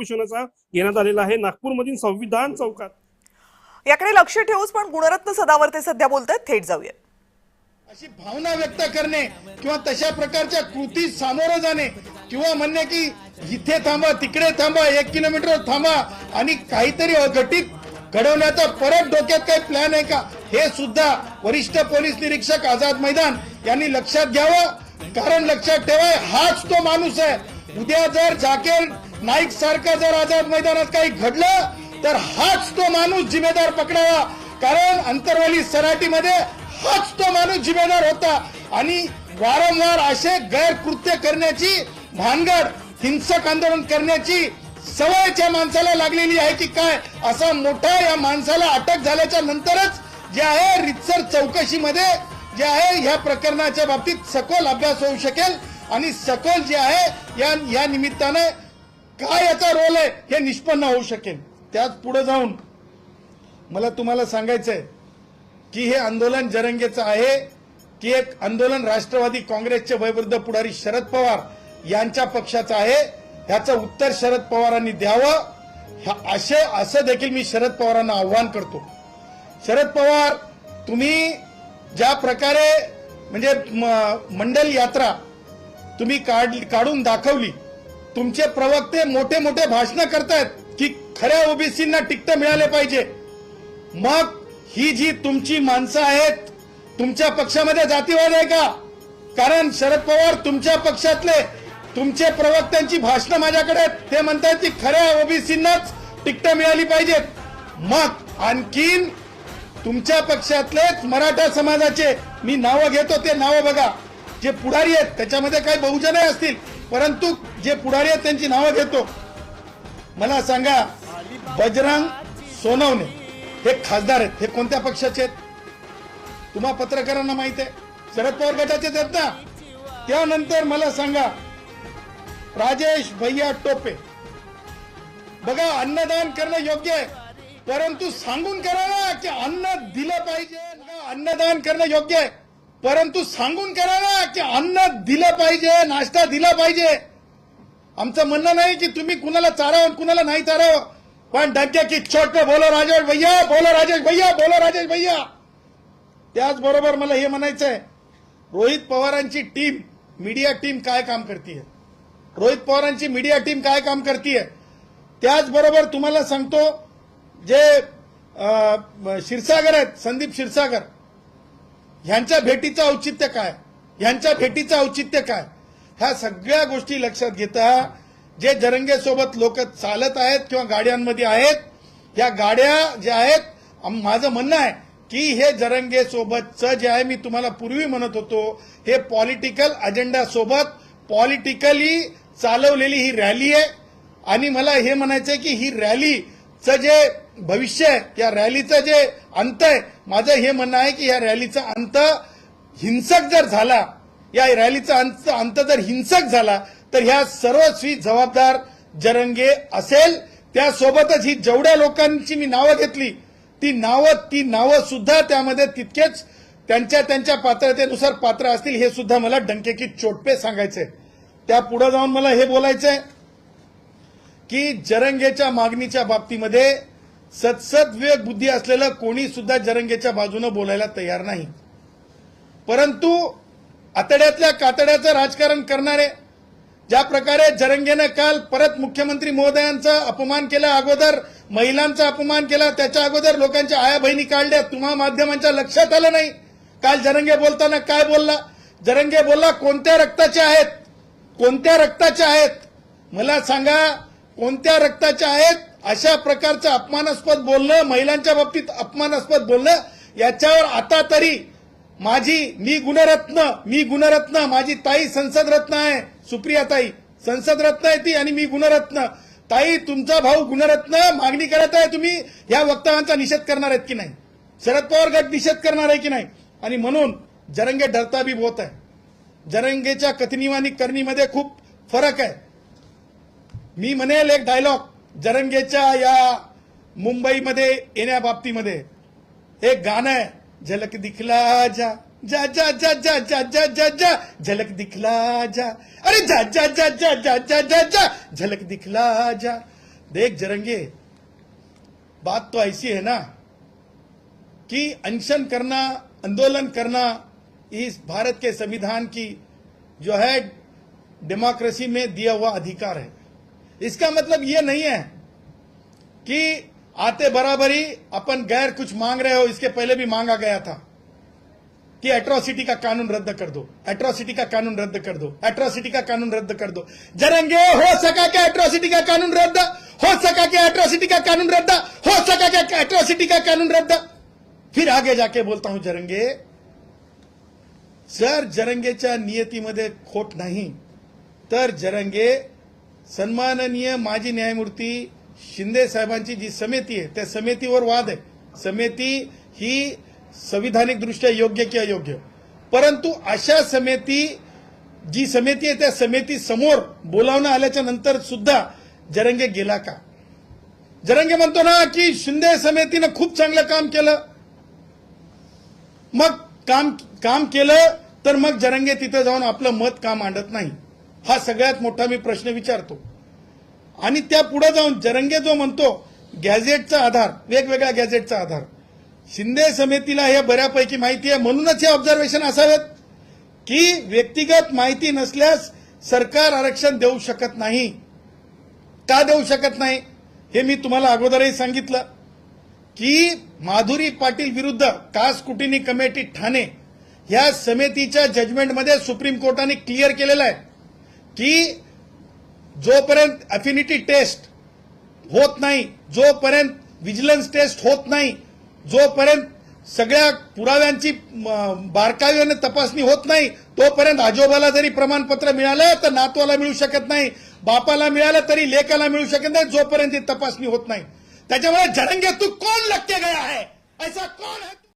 उपोषणाचा घेण्यात आलेला आहे नागपूरमधील संविधान चौकात। याकडे लक्ष ठेवूच, पण गुणरत्न सदावर्ते सध्या बोलतात, थेट जाऊया। अशी भावना व्यक्त करणे किंवा तशा प्रकारच्या कृती सामोरं जाणे किंवा म्हणणे की इथे थांबा तिकडे थांबा 1 किलोमीटर थांबा आणि काहीतरी अघटित घडवण्याचा परत डोक्यात काही प्लॅन आहे का, हे सुद्धा वरिष्ठ पोलीस निरीक्षक आझाद मैदान यांनी लक्षात घ्यावं। कारण लक्षात ठेवा, हाच तो माणूस आहे। उद्या जर जाकीर नाईक सारखं जर आझाद मैदानात काही घडलं तर हाच तो माणूस जिम्मेदार पकडावा। कारण अंतरवाली सराटीमध्ये हाच तो माणूस जिम्मेदार होता आणि वारंवार असे गैरकृत्य करण्याची भानगड, हिंसक आंदोलन करण्याची सवयच्या माणसाला लागलेली आहे की काय, असा मोठा या माणसाला अटक झाल्याच्या नंतरच जे आहे रितसर चौकशीमध्ये जे आहे ह्या प्रकरणाच्या बाबतीत सखोल अभ्यास होऊ शकेल आणि सखोल जे आहे या निमित्ताने काय याचा रोल आहे हे निष्पन्न होऊ शकेल। त्याच पुढे जाऊन मला तुम्हाला सांगायचंय की हे आंदोलन जरंगेचं आहे की एक आंदोलन राष्ट्रवादी काँग्रेसचे वयोवृद्ध पुढारी शरद पवार यांच्या पक्षाचं आहे, ह्याचं उत्तर शरद पवारांनी द्यावं। असं देखील मी शरद पवारांना आव्हान करतो। शरद पवार, तुम्ही ज्या प्रकारे म्हणजे मंडल यात्रा तुम्ही काढून दाखवली, तुमचे प्रवक्ते मोठे मोठे भाषण करतायत की खऱ्या ओबीसींना तिकीट मिळाले पाहिजे, मग ही जी तुमची माणसं आहेत, तुमच्या पक्षामध्ये जातीवाद आहे का? कारण शरद पवार तुमच्या पक्षातले तुमचे प्रवक्त्यांची भाषणं माझ्याकडे आहेत, ते म्हणतात की खऱ्या ओबीसींनाच तिकीट मिळाली पाहिजेत। मग आणखीन तुमच्या पक्षातलेच मराठा समाजाचे मी नावं घेतो, ते नावं बघा, जे पुढारी आहेत त्याच्यामध्ये काही बहुजनही असतील, परंतु जे पुढारी आहेत त्यांची नावं घेतो। मला सांगा, बजरंग सोनवणे हे खासदार आहेत, हे कोणत्या पक्षाचे आहेत? तुम्हा पत्रकारांना माहित आहे, शरद पवार गटाचेच आहेत ना। त्यानंतर मला सांगा, राजेश भैया टोपे, बघा अन्नदान करणं योग्य आहे, परंतु सांगून करा ना की अन्न दिलं पाहिजे। अन्नदान करणं योग्य आहे, परंतु सांगून करा ना की अन्न दिलं पाहिजे, नाश्ता दिला पाहिजे। आमचं म्हणणं नाही की तुम्ही कुणाला चारावं कुणाला नाही चारावं, पण डंके की चोट पे बोलो राजेश भैया, बोलो राजेश भैया, बोलो राजेश भैया। त्याचबरोबर मला हे म्हणायचं आहे, रोहित पवारांची टीम, मीडिया टीम काय काम करते, रोहित पवारांची मीडिया टीम काय काम करते। त्याचबरोबर तुम्हाला सांगतो, जे क्षीरसागर आहेत, संदीप क्षीरसागर, ह्यांच्या भेटीचं औचित्य काय, ह्यांच्या भेटीचं औचित्य काय, ह्या सगळ्या गोष्टी लक्षात घेता जे जरंगे सोबत लोक चालत आहेत किंवा गाड्यांमध्ये आहेत, या गाड्या ज्या आहेत, माझं म्हणणं आहे की हे जरंगे सोबतचं जे आहे, मी तुम्हाला पूर्वी म्हणत होतो, हे पॉलिटिकल अजेंडा सोबत पॉलिटिकली चालवलेली ही रॅली आहे। आणि मला हे म्हणायचंय की ही रॅलीचं जे भविष्य आहे, या रॅलीचं जे अंत आहे, माझं हे म्हणणं आहे की या रॅलीचा अंत हिंसक जर झाला, या रॅलीचा अंत जर हिंसक झाला तर ह्या सर्वस्वी जबाबदार जरंगे असेल। त्यासोबतच ही जेवढ्या लोकांची मी नावं घेतली, ती नावं सुद्धा त्यामध्ये तितकेच त्यांच्या पात्रतेनुसार पात्र असतील, हे सुद्धा मला डंके की चोट पे सांगायचंय। त्या पुढे जाऊन मला हे बोलायचंय की जरंगेच्या मागणीच्या बाबतीमध्ये सद्विवेक बुद्धी असलेलं कोणी सुद्धा जरंगेच्या बाजूने बोलायला तयार नाही, परंतु आतड्यातल्या कातड्याचं राजकारण करणारे, ज्या प्रकारे जरंगेने काल परत मुख्यमंत्री महोदयांचा अपमान केला, अगोदर महिलांचा अपमान केला, त्याच्या अगोदर लोकांच्या आया बहिणी काढल्या, तुम्हा माध्यमांच्या लक्षात आलं नाही। काल जरंगे बोलताना काय बोलला? जरंगे बोलला कोणत्या रक्ताचे आहेत, कोणत्या रक्ताचे आहेत, मला सांगा कोणत्या रक्ताचे आहेत? अशा प्रकारचं अपमानास्पद बोलणं, महिलांच्या बाबतीत अपमानास्पद बोलणं, याच्यावर आता तरी मी गुणरत्न, माझी ताई संसद रत्न आहे, सुप्रिया ताई संसद रत्न आहे ती, आणि मी गुणरत्न। ताई, तुमचा भाऊ गुणरत्न मागणी करत आहे, तुम्ही या वक्तव्यांचा निषेध करणार आहेत की नाही? शरद पवार गट निषेध करणार आहे की नाही? आणि म्हणून जरंगे डरता भी बहुत आहे। जरंगेच्या कथनी आणि करणीमध्ये खूप फरक आहे। मी म्हणेल एक डायलॉग, जरंगेच्या या मुंबईमध्ये येण्याबाबतीमध्ये एक गाणं आहे, झलक दिखला जा जा जा जा जा जा जा जा जा, झलक दिखला जा, अरे जा जा जा जा जा जा जा जा, झलक दिखला जा। देख जरंगे, बात तो ऐसी है ना कि अनशन करना, आंदोलन करना इस भारत के संविधान की जो है डेमोक्रेसी में दिया हुआ अधिकार है। इसका मतलब ये नहीं है कि आते बराबरी अपन गैर कुछ मांग रहे हो। इसके पहले भी मांगा गया था कि एट्रोसिटी का कानून रद्द कर दो, एट्रोसिटी का कानून रद्द कर दो, एट्रोसिटी का कानून रद्द कर दो। जरंगे, हो सका क्या एट्रोसिटी का कानून रद्द? हो सका क्या एट्रोसिटी का कानून रद्द? हो सका क्या एट्रोसिटी का कानून रद्द? फिर आगे जाके बोलता हूं जरंगे, जर जरंगेच्या नियतीमध्ये खोट नाही तर जरंगे सन्माननीय माजी न्यायमूर्ती शिंदे साहेबांची जी समिती आहे त्या समितीवर वाद आहे। समिती ही संविधानिक दृष्ट्या योग्य की अयोग्य, परंतु अशा जी समिती आहे त्या समिती समोर बोलावणं आल्याच्या नंतर सुद्धा जरंगे गेला का? जरंगे म्हणतो ना की शिंदे समितीनं खूप चांगलं काम केलं, मग काम केलं तर मग जरंगे तिथे जाऊन आपलं मत का मांडत नाही? हा सगळ्यात मोठा मी प्रश्न विचारतो। आणि त्या पुढे जाऊन जरंगे जो म्हणतो गॅझेटचा आधार, वेगवेगळ्या गॅझेटचा आधार, शिंदे समितीला हे बऱ्यापैकी माहिती आहे, म्हणूनच हे ऑब्झर्वेशन असावेत की व्यक्तिगत माहिती नसल्यास सरकार आरक्षण देऊ शकत नाही। का देऊ शकत नाही हे मी तुम्हाला अगोदरही सांगितलं की माधुरी पाटील विरुद्ध कास स्क्रुटिनी कमिटी ठाणे या समितीच्या जजमेंटमध्ये सुप्रीम कोर्टाने क्लिअर केलेलं आहे की जोपर्यंत अफिनिटी टेस्ट होत नाही, जोपर्यंत विजिलन्स टेस्ट होत नाही, जोपर्यंत सगळ्या पुराव्यांची बारकाईने तपासणी होत नाही, तोपर्यंत आजोबाला जरी प्रमाणपत्र मिळालं तर नातवाला मिळू शकत नाही, बापाला मिळालं तरी लेकाला मिळू शकत नाही, जोपर्यंत ती तपासणी होत नाही। त्याच्यामुळे जरंगे तू कौन लग के गया है? ऐसा कौन है?